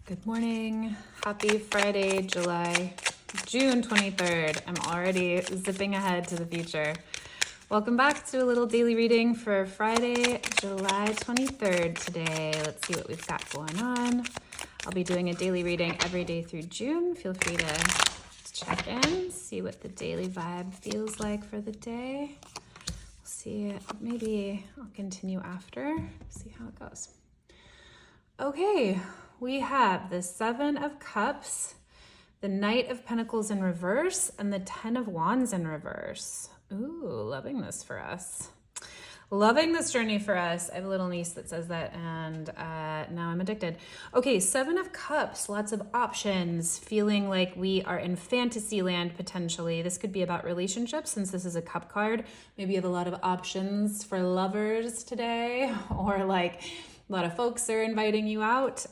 Good morning. Happy Friday, June 23rd. I'm already zipping ahead to the future. Welcome back to a little daily reading for Friday, July 23rd today. Let's see what we've got going on. I'll be doing a daily reading every day through June. Feel free to check in, see what the daily vibe feels like for the day. We'll see, maybe I'll continue after, see how it goes. Okay, we have the Seven of Cups, the Knight of Pentacles in reverse, and the Ten of Wands in reverse. Ooh, loving this for us. Loving this journey for us. I have a little niece that says that, and now I'm addicted. Okay, Seven of Cups, lots of options, feeling like we are in fantasy land potentially. This could be about relationships since this is a cup card. Maybe you have a lot of options for lovers today, or like a lot of folks are inviting you out.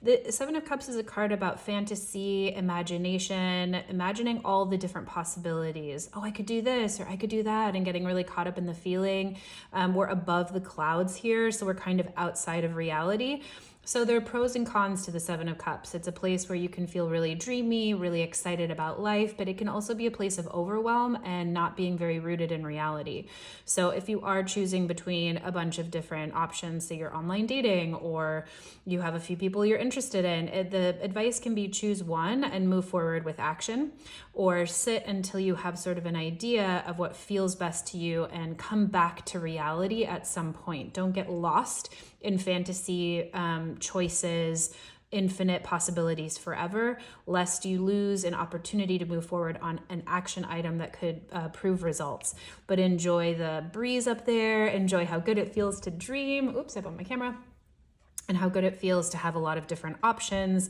The Seven of Cups is a card about fantasy, imagination, imagining all the different possibilities. Oh, I could do this or I could do that, and getting really caught up in the feeling. We're above the clouds here, so we're kind of outside of reality. So there are pros and cons to the Seven of Cups. It's a place where you can feel really dreamy, really excited about life, but it can also be a place of overwhelm and not being very rooted in reality. So if you are choosing between a bunch of different options, say you're online dating or you have a few people you're interested in, the advice can be choose one and move forward with action, or sit until you have sort of an idea of what feels best to you and come back to reality at some point. Don't get lost in fantasy choices, infinite possibilities forever, lest you lose an opportunity to move forward on an action item that could prove results. But enjoy the breeze up there, enjoy how good it feels to dream. Oops, I bumped my camera. And how good it feels to have a lot of different options.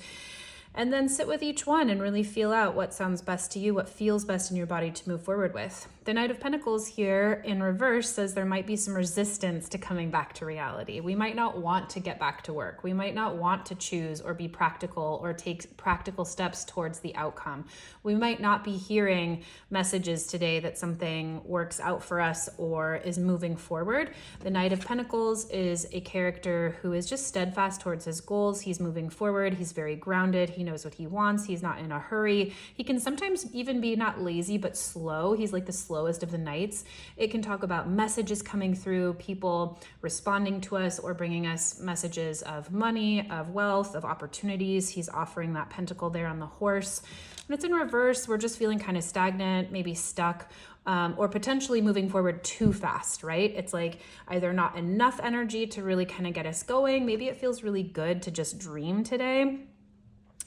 And then sit with each one and really feel out what sounds best to you, what feels best in your body to move forward with. The Knight of Pentacles here in reverse says there might be some resistance to coming back to reality. We might not want to get back to work. We might not want to choose or be practical or take practical steps towards the outcome. We might not be hearing messages today that something works out for us or is moving forward. The Knight of Pentacles is a character who is just steadfast towards his goals. He's moving forward. He's very grounded. He knows what he wants. He's not in a hurry. He can sometimes even be not lazy, but slow. He's like the slowest of the knights. It can talk about messages coming through, people responding to us or bringing us messages of money, of wealth, of opportunities. He's offering that pentacle there on the horse. When it's in reverse, we're just feeling kind of stagnant, maybe stuck, or potentially moving forward too fast, right? It's like either not enough energy to really kind of get us going. Maybe it feels really good to just dream today,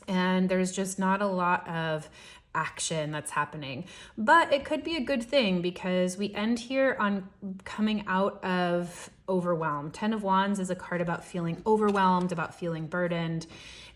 and there's just not a lot of action that's happening. But it could be a good thing because we end here on coming out of overwhelm. Ten of Wands is a card about feeling overwhelmed, about feeling burdened,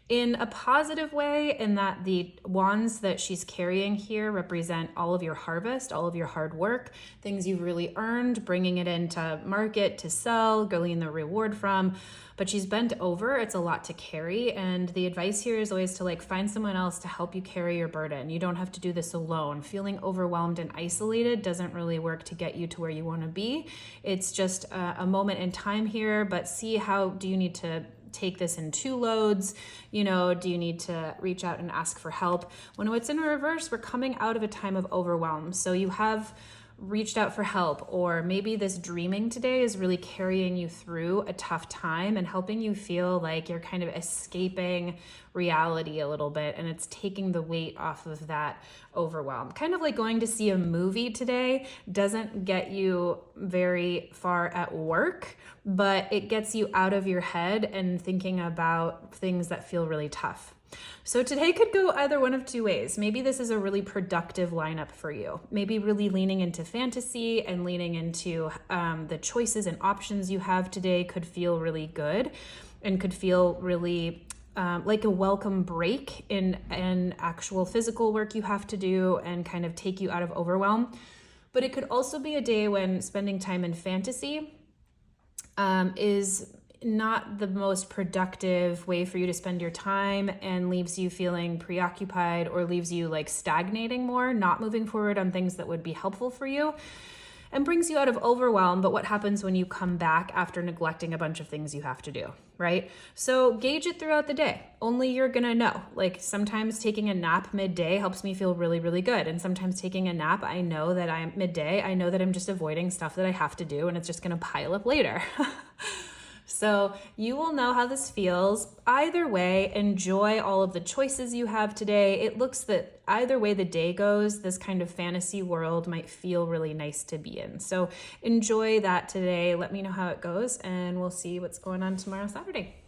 in a positive way, in that the wands that she's carrying here represent all of your harvest, all of your hard work, things you've really earned, bringing it into market to sell, glean the reward from. But she's bent over. It's a lot to carry. And the advice here is always to find someone else to help you carry your burden. You don't have to do this alone. Feeling overwhelmed and isolated doesn't really work to get you to where you want to be. It's just a moment in time here, but see how do you need to take this in two loads? Do you need to reach out and ask for help? When it's in reverse, we're coming out of a time of overwhelm. So you have reached out for help, or maybe this dreaming today is really carrying you through a tough time and helping you feel like you're kind of escaping reality a little bit, and it's taking the weight off of that overwhelm. Kind of like going to see a movie today doesn't get you very far at work, but it gets you out of your head and thinking about things that feel really tough. So today could go either one of two ways. Maybe this is a really productive lineup for you. Maybe really leaning into fantasy and leaning into the choices and options you have today could feel really good and could feel really like a welcome break in actual physical work you have to do and kind of take you out of overwhelm. But it could also be a day when spending time in fantasy is not the most productive way for you to spend your time and leaves you feeling preoccupied or leaves you stagnating more, not moving forward on things that would be helpful for you. and brings you out of overwhelm. But what happens when you come back after neglecting a bunch of things you have to do, right? So gauge it throughout the day. Only you're gonna know. Like sometimes taking a nap midday helps me feel really, really good. And sometimes taking a nap, I know that I'm midday, I know that I'm just avoiding stuff that I have to do and it's just gonna pile up later. So you will know how this feels. Either way, enjoy all of the choices you have today. It looks that either way the day goes, this kind of fantasy world might feel really nice to be in. So enjoy that today. Let me know how it goes, and we'll see what's going on tomorrow, Saturday.